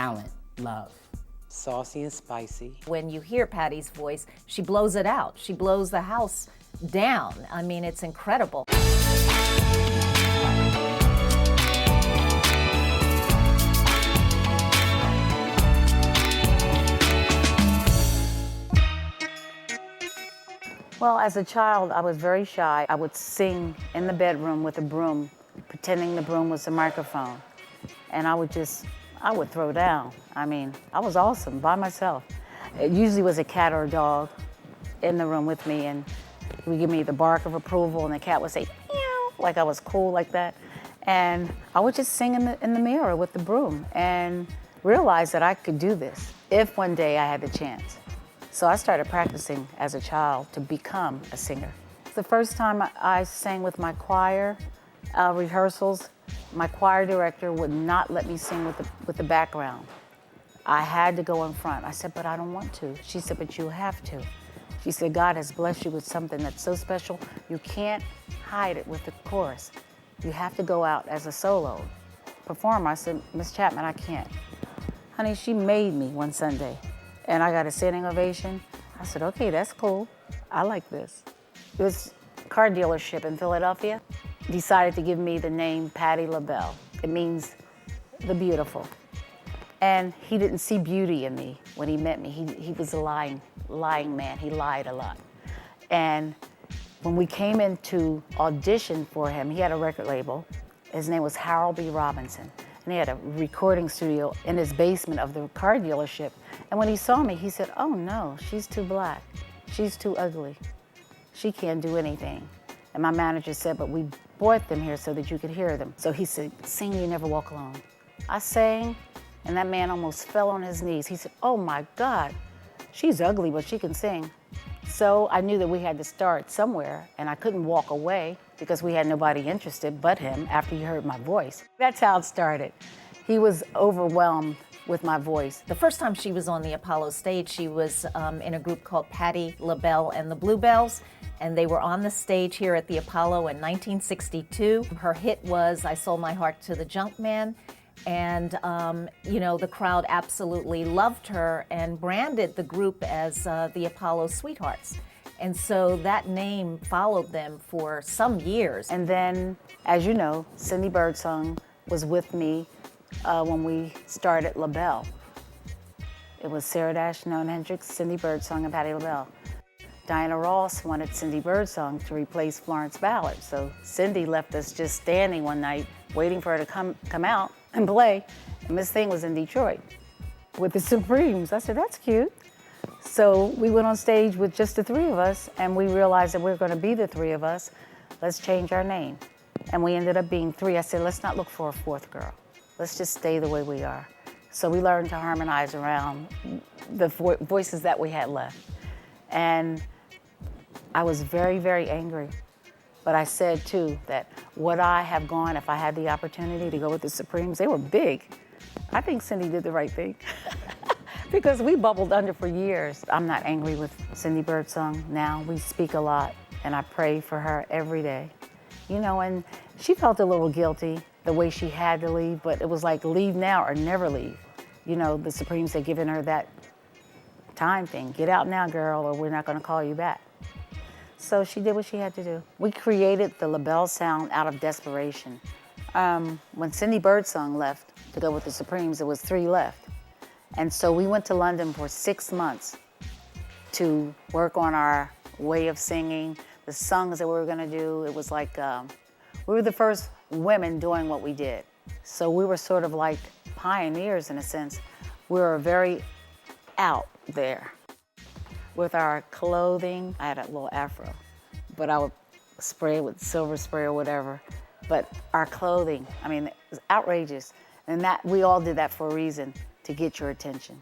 talent, love. Saucy and spicy. When you hear Patti's voice, she blows it out. She blows the house down. I mean, it's incredible. Well, as a child, I was very shy. I would sing in the bedroom with a broom, pretending the broom was a microphone. And I would throw down. I mean, I was awesome by myself. It usually was a cat or a dog in the room with me, and he would give me the bark of approval, and the cat would say, meow, like I was cool like that. And I would just sing in the mirror with the broom and realize that I could do this if one day I had the chance. So I started practicing as a child to become a singer. The first time I sang with my choir rehearsals, my choir director would not let me sing with the background. I had to go in front. I said, but I don't want to. She said, but you have to. She said, God has blessed you with something that's so special, you can't hide it with the chorus. You have to go out as a solo performer. I said, Miss Chapman, I can't. Honey, she made me one Sunday. And I got a standing ovation. I said, okay, that's cool. I like this. It was a car dealership in Philadelphia. Decided to give me the name Patti LaBelle. It means the beautiful. And he didn't see beauty in me when he met me. He was a lying man. He lied a lot. And when we came in to audition for him, he had a record label. His name was Harold B. Robinson. And he had a recording studio in his basement of the car dealership. And when he saw me, he said, oh no, she's too black. She's too ugly. She can't do anything. And my manager said, but we brought them here so that you could hear them. So he said, sing You Never Walk Alone. I sang, and that man almost fell on his knees. He said, oh my God, she's ugly, but she can sing. So I knew that we had to start somewhere, and I couldn't walk away because we had nobody interested but him after he heard my voice. That's how it started. He was overwhelmed with my voice. The first time she was on the Apollo stage, she was in a group called Patti LaBelle and the Bluebells, and they were on the stage here at the Apollo in 1962. Her hit was I Sold My Heart to the Junkman, and you know, the crowd absolutely loved her and branded the group as the Apollo Sweethearts. And so that name followed them for some years. And then, as you know, Cindy Birdsong was with me when we started LaBelle. It was Sarah Dash, Nona Hendricks, Cindy Birdsong, and Patti LaBelle. Diana Ross wanted Cindy Birdsong to replace Florence Ballard, so Cindy left us just standing one night waiting for her to come out and play, and Miss Thing was in Detroit with the Supremes. I said, that's cute. So we went on stage with just the three of us, and we realized that we're going to be the three of us. Let's change our name. And we ended up being three. I said, let's not look for a fourth girl. Let's just stay the way we are. So we learned to harmonize around the voices that we had left. And I was very, very angry. But I said, too, that would I have gone if I had the opportunity to go with the Supremes? They were big. I think Cindy did the right thing because we bubbled under for years. I'm not angry with Cindy Birdsong now. We speak a lot, and I pray for her every day. You know, and she felt a little guilty the way she had to leave, but it was like leave now or never leave. You know, the Supremes had given her that time thing. Get out now, girl, or we're not going to call you back. So she did what she had to do. We created the LaBelle sound out of desperation. When Cindy Birdsong left to go with the Supremes, there was three left. And so we went to London for 6 months to work on our way of singing, the songs that we were gonna do. It was like, we were the first women doing what we did. So we were sort of like pioneers in a sense. We were very out there. With our clothing, I had a little afro, but I would spray it with silver spray or whatever. But our clothing, I mean, it was outrageous. And that we all did that for a reason, to get your attention.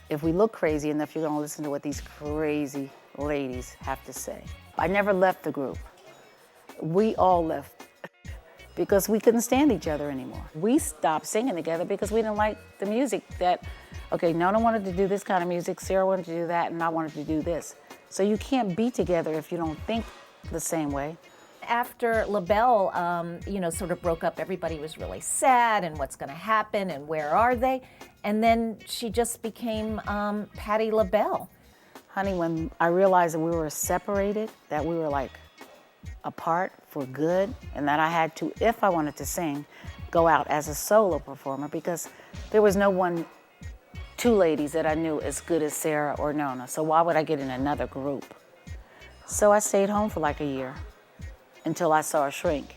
If we look crazy enough, you're gonna listen to what these crazy ladies have to say. I never left the group. We all left because we couldn't stand each other anymore. We stopped singing together because we didn't like the music that, okay, Nona wanted to do this kind of music, Sarah wanted to do that, and I wanted to do this. So you can't be together if you don't think the same way. After LaBelle, you know, sort of broke up, everybody was really sad and what's going to happen and where are they? And then she just became Patti LaBelle. Honey, when I realized that we were separated, that we were like apart for good, and that I had to, if I wanted to sing, go out as a solo performer, because there was no two ladies that I knew as good as Sarah or Nona, so why would I get in another group? So I stayed home for like a year until I saw a shrink.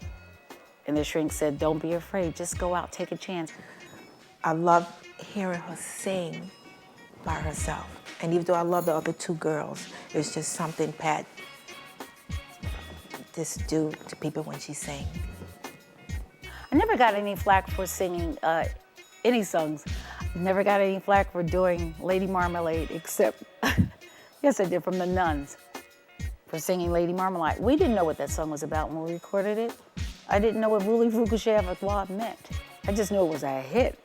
And the shrink said, don't be afraid, just go out, take a chance. I love hearing her sing by herself. And even though I love the other two girls, there's just something Pat just do to people when she sings. I never got any flack for singing any songs. Never got any flack for doing Lady Marmalade, except, yes I did, from the Nuns, for singing Lady Marmalade. We didn't know what that song was about when we recorded it. I didn't know what Voulez-vous que j'aime meant. I just knew it was a hit.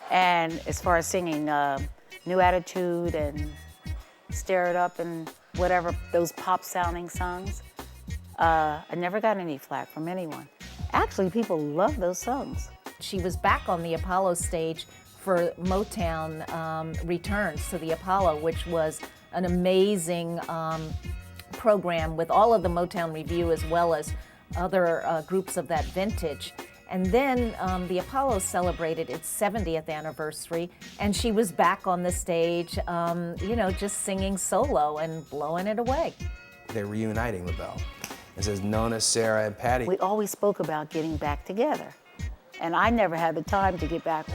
And as far as singing New Attitude and Stir It Up and whatever, those pop-sounding songs, I never got any flack from anyone. Actually, people love those songs. She was back on the Apollo stage for Motown Returns to the Apollo, which was an amazing program with all of the Motown Revue as well as other groups of that vintage. And then the Apollo celebrated its 70th anniversary, and she was back on the stage, you know, just singing solo and blowing it away. They're reuniting LaBelle. It says Nona, Sarah, and Patti. We always spoke about getting back together. And I never had the time to get back.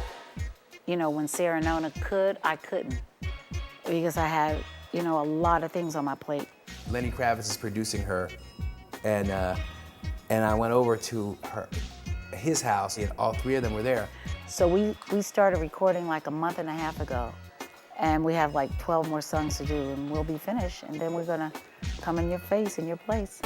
You know, when Sarah and Nona could, I couldn't. Because I had, you know, a lot of things on my plate. Lenny Kravitz is producing her, and I went over to his house, and all three of them were there. So we started recording like a month and a half ago, and we have like 12 more songs to do, and we'll be finished, and then we're gonna come in your face, in your place.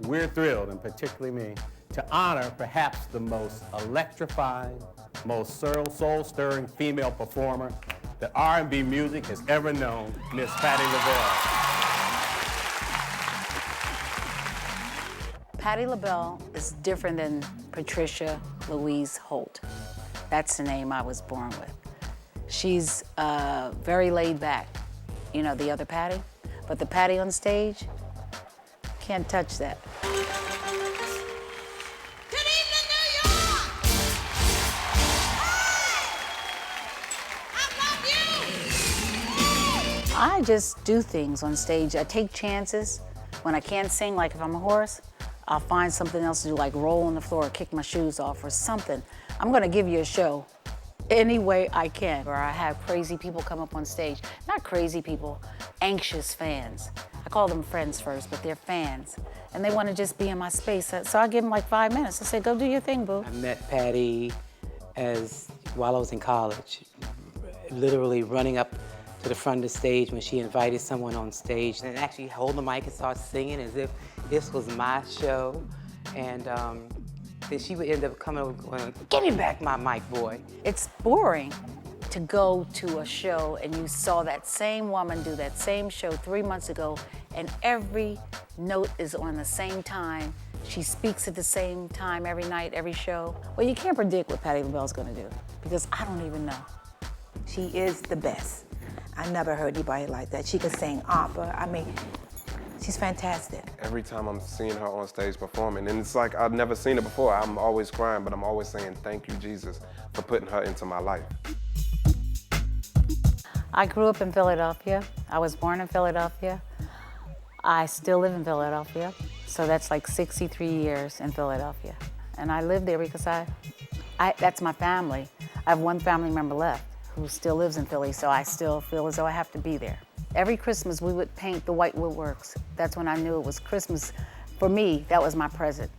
We're thrilled, and particularly me, to honor perhaps the most electrifying, most soul-stirring female performer that R&B music has ever known, Miss Patti LaBelle. Patti LaBelle is different than Patricia Louise Holt. That's the name I was born with. She's very laid back, you know, the other Patti, but the Patti on stage, can't touch that. I just do things on stage. I take chances. When I can't sing, like if I'm a horse, I'll find something else to do, like roll on the floor or kick my shoes off or something. I'm gonna give you a show any way I can. Or I have crazy people come up on stage. Not crazy people, anxious fans. I call them friends first, but they're fans. And they wanna just be in my space. So I give them like 5 minutes. I say, go do your thing, boo. I met Patti while I was in college, literally running up to the front of the stage when she invited someone on stage and actually hold the mic and start singing as if this was my show. And then she would end up coming over going, give me back my mic, boy. It's boring to go to a show and you saw that same woman do that same show 3 months ago and every note is on the same time. She speaks at the same time every night, every show. Well, you can't predict what Patti LaBelle's gonna do because I don't even know. She is the best. I never heard anybody like that. She could sing opera. I mean, she's fantastic. Every time I'm seeing her on stage performing, and it's like I've never seen her before, I'm always crying, but I'm always saying, thank you, Jesus, for putting her into my life. I grew up in Philadelphia. I was born in Philadelphia. I still live in Philadelphia. So that's like 63 years in Philadelphia. And I live there because that's my family. I have one family member left who still lives in Philly, so I still feel as though I have to be there. Every Christmas, we would paint the white woodworks. That's when I knew it was Christmas. For me, that was my present,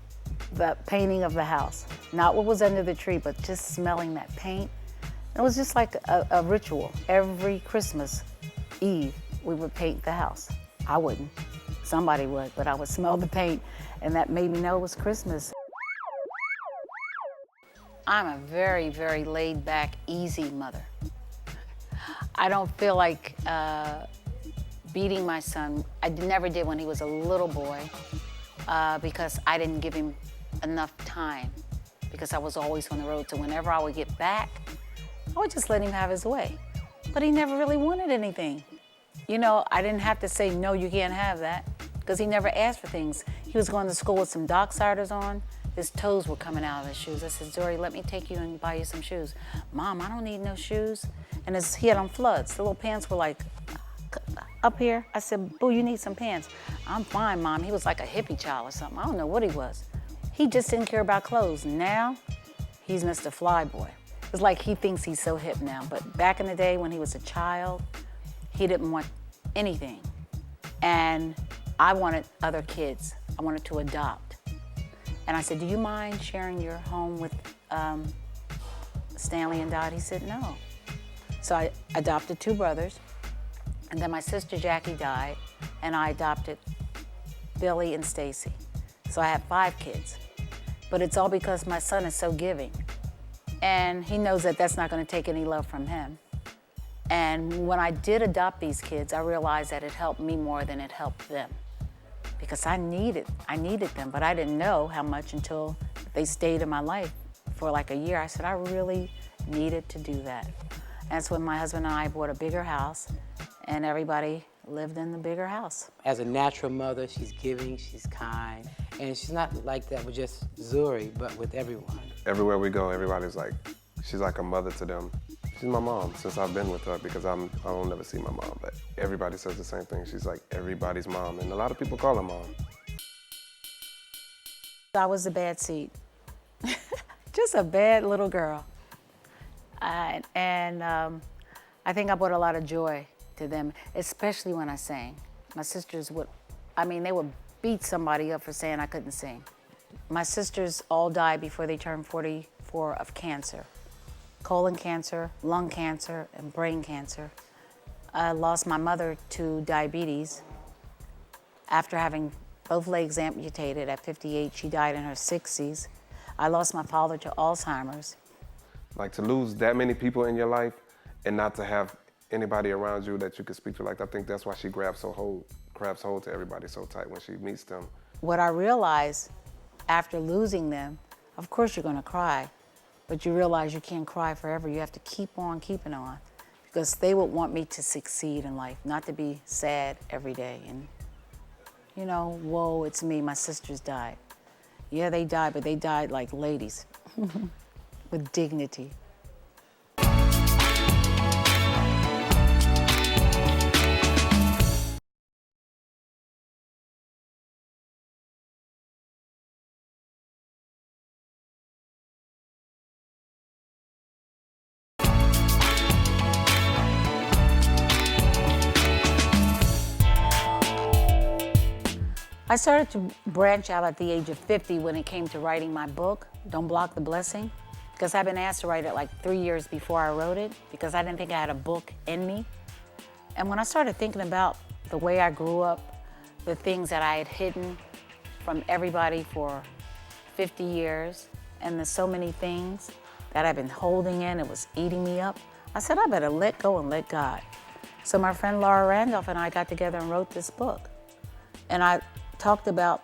the painting of the house. Not what was under the tree, but just smelling that paint. It was just like a ritual. Every Christmas Eve, we would paint the house. I wouldn't. Somebody would, but I would smell the paint, and that made me know it was Christmas. I'm a very, very laid back, easy mother. I don't feel like beating my son. I never did when he was a little boy because I didn't give him enough time because I was always on the road. So whenever I would get back, I would just let him have his way. But he never really wanted anything. You know, I didn't have to say, no, you can't have that, because he never asked for things. He was going to school with some Docksiders on. His toes were coming out of his shoes. I said, Zori, let me take you and buy you some shoes. Mom, I don't need no shoes. And he had on floods. The little pants were like up here. I said, boo, you need some pants. I'm fine, Mom. He was like a hippie child or something. I don't know what he was. He just didn't care about clothes. Now, he's Mr. Flyboy. It's like he thinks he's so hip now. But back in the day when he was a child, he didn't want anything. And I wanted other kids. I wanted to adopt. And I said, do you mind sharing your home with Stanley and Dot? He said, no. So I adopted 2 brothers. And then my sister Jackie died, and I adopted Billy and Stacy. So I have 5 kids. But it's all because my son is so giving. And he knows that that's not going to take any love from him. And when I did adopt these kids, I realized that it helped me more than it helped them. Because I needed them, but I didn't know how much until they stayed in my life for like a year. I said, I really needed to do that. And that's when my husband and I bought a bigger house, and everybody lived in the bigger house. As a natural mother, she's giving, she's kind, and she's not like that with just Zuri, but with everyone. Everywhere we go, everybody's like, she's like a mother to them. She's my mom since I've been with her because I don't never see my mom, but everybody says the same thing. She's like everybody's mom, and a lot of people call her mom. I was a bad seed, just a bad little girl. I think I brought a lot of joy to them, especially when I sang. My sisters they would beat somebody up for saying I couldn't sing. My sisters all died before they turned 44 of cancer. Colon cancer, lung cancer, and brain cancer. I lost my mother to diabetes. After having both legs amputated at 58, she died in her 60s. I lost my father to Alzheimer's. Like to lose that many people in your life and not to have anybody around you that you could speak to, like I think that's why she grabs hold to everybody so tight when she meets them. What I realized after losing them, of course you're gonna cry, but you realize you can't cry forever. You have to keep on keeping on, because they would want me to succeed in life, not to be sad every day and, you know, whoa, it's me, my sisters died. Yeah, they died, but they died like ladies, with dignity. I started to branch out at the age of 50 when it came to writing my book, Don't Block the Blessing, because I've been asked to write it like 3 years before I wrote it, because I didn't think I had a book in me. And when I started thinking about the way I grew up, the things that I had hidden from everybody for 50 years, and there's so many things that I've been holding in, it was eating me up, I said, I better let go and let God. So my friend Laura Randolph and I got together and wrote this book. And I talked about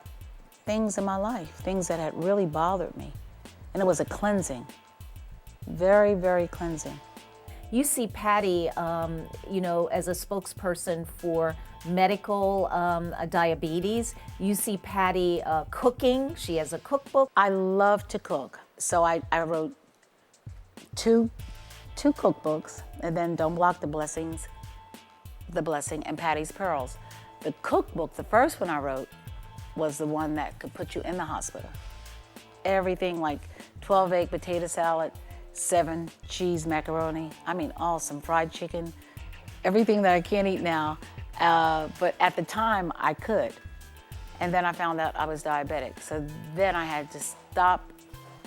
things in my life, things that had really bothered me. And it was a cleansing, very, very cleansing. You see Patti, you know, as a spokesperson for medical diabetes. You see Patti cooking. She has a cookbook. I love to cook. So I wrote two cookbooks, and then Don't Block the Blessing, and Patti's Pearls. The cookbook, the first one I wrote, was the one that could put you in the hospital. Everything like 12-egg potato salad, 7 cheese macaroni, I mean awesome, fried chicken, everything that I can't eat now, but at the time I could. And then I found out I was diabetic, so then I had to stop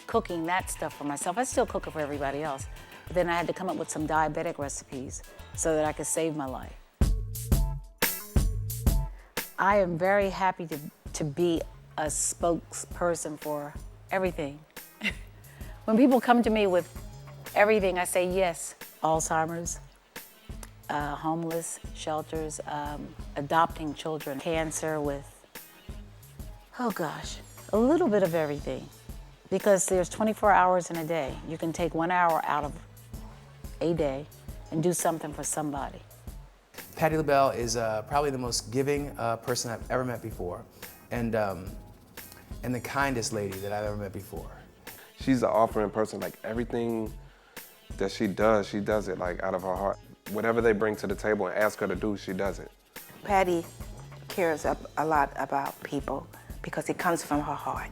cooking that stuff for myself. I still cook it for everybody else, but then I had to come up with some diabetic recipes so that I could save my life. I am very happy to be a spokesperson for everything. When people come to me with everything, I say yes. Alzheimer's, homeless shelters, adopting children, cancer with, oh gosh, a little bit of everything. Because there's 24 hours in a day. You can take 1 hour out of a day and do something for somebody. Patti LaBelle is probably the most giving person I've ever met before, and the kindest lady that I've ever met before. She's an offering person. Like everything that she does it like out of her heart. Whatever they bring to the table and ask her to do, she does it. Patti cares a lot about people because it comes from her heart.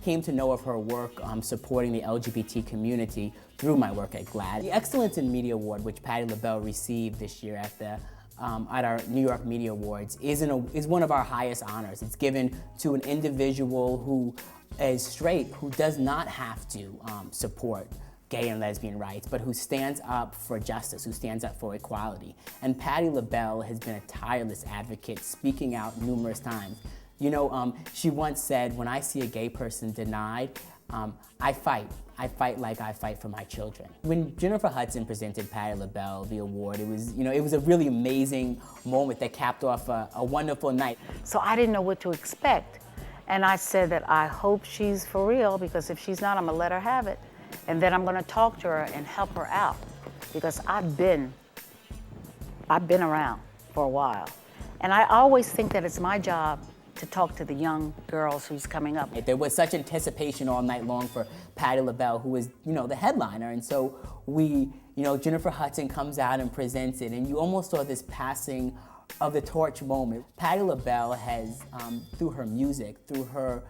Came to know of her work supporting the LGBT community through my work at GLAAD. The Excellence in Media Award, which Patti LaBelle received this year at our New York Media Awards, is one of our highest honors. It's given to an individual who is straight, who does not have to support gay and lesbian rights, but who stands up for justice, who stands up for equality. And Patti LaBelle has been a tireless advocate, speaking out numerous times. You know, she once said, when I see a gay person denied, I fight. I fight like I fight for my children. When Jennifer Hudson presented Patti LaBelle the award, it was a really amazing moment that capped off a wonderful night. So I didn't know what to expect. And I said that I hope she's for real, because if she's not, I'm gonna let her have it. And then I'm gonna talk to her and help her out, because I've been around for a while. And I always think that it's my job to talk to the young girls who's coming up. There was such anticipation all night long for Patti LaBelle, who was, the headliner. And so Jennifer Hudson comes out and presents it, and you almost saw this passing of the torch moment. Patti LaBelle has, through her music, through her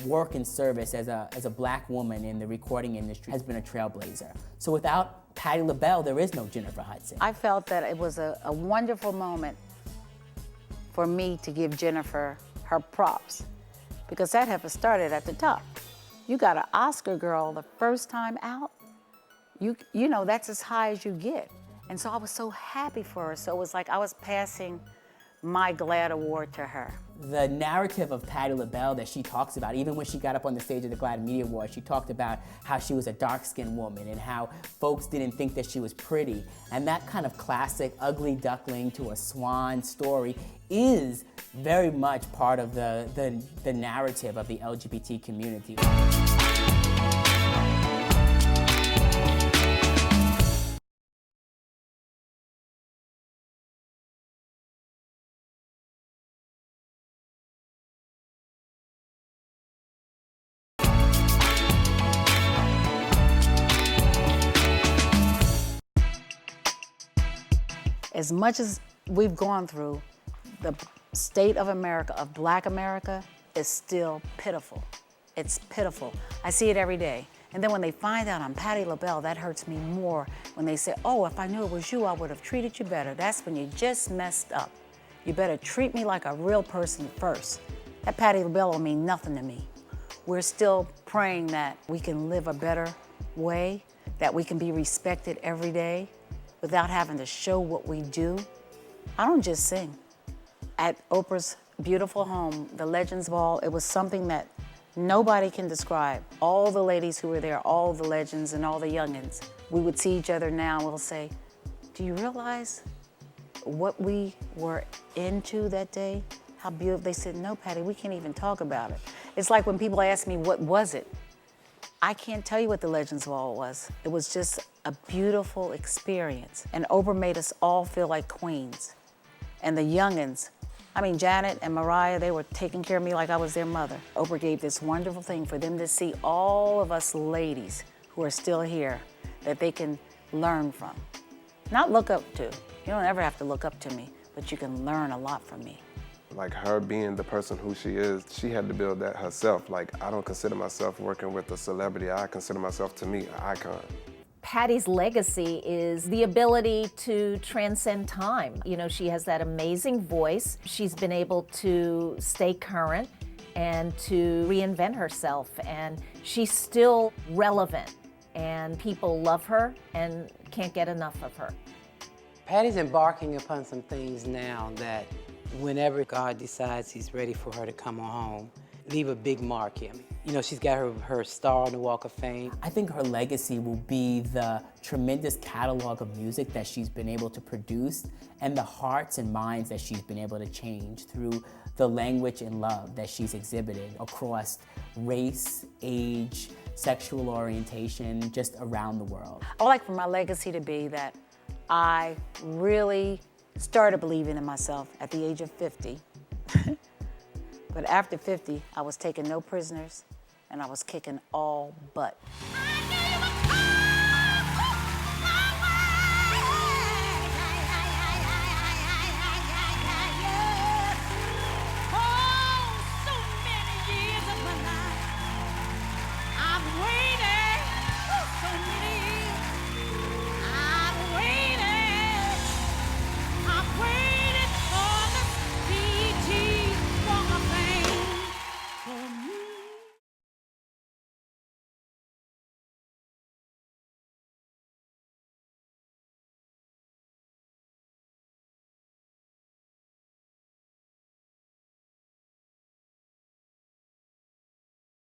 work and service as a black woman in the recording industry, has been a trailblazer. So without Patti LaBelle, there is no Jennifer Hudson. I felt that it was a wonderful moment for me to give Jennifer her props, because that heifer started at the top. You got an Oscar girl the first time out, you know, that's as high as you get. And so I was so happy for her. So it was like I was passing my GLAAD award to her. The narrative of Patti LaBelle that she talks about, even when she got up on the stage of the GLAAD Media Awards, she talked about how she was a dark-skinned woman and how folks didn't think that she was pretty. And that kind of classic ugly duckling to a swan story is very much part of the narrative of the LGBT community. As much as we've gone through, the state of America, of Black America, is still pitiful. It's pitiful. I see it every day. And then when they find out I'm Patti LaBelle, that hurts me more. When they say, oh, if I knew it was you, I would have treated you better. That's when you just messed up. You better treat me like a real person first. That Patti LaBelle will mean nothing to me. We're still praying that we can live a better way, that we can be respected every day without having to show what we do. I don't just sing. At Oprah's beautiful home, the Legends Ball, it was something that nobody can describe. All the ladies who were there, all the legends and all the youngins, we would see each other now and we'll say, do you realize what we were into that day? How beautiful. They said, no, Patti, we can't even talk about it. It's like when people ask me, what was it? I can't tell you what the Legends Ball was. It was just a beautiful experience. And Oprah made us all feel like queens. And the youngins, I mean, Janet and Mariah, they were taking care of me like I was their mother. Oprah gave this wonderful thing for them to see all of us ladies who are still here that they can learn from. Not look up to. You don't ever have to look up to me, but you can learn a lot from me. Like her being the person who she is, she had to build that herself. Like, I don't consider myself working with a celebrity. I consider myself, to me, an icon. Patti's legacy is the ability to transcend time. You know, she has that amazing voice. She's been able to stay current and to reinvent herself, and she's still relevant, and people love her and can't get enough of her. Patti's embarking upon some things now that whenever God decides he's ready for her to come on home, leave a big mark here. You know, she's got her star on the Walk of Fame. I think her legacy will be the tremendous catalog of music that she's been able to produce and the hearts and minds that she's been able to change through the language and love that she's exhibited across race, age, sexual orientation, just around the world. I would like for my legacy to be that I really started believing in myself at the age of 50. But after 50, I was taking no prisoners and I was kicking all butt.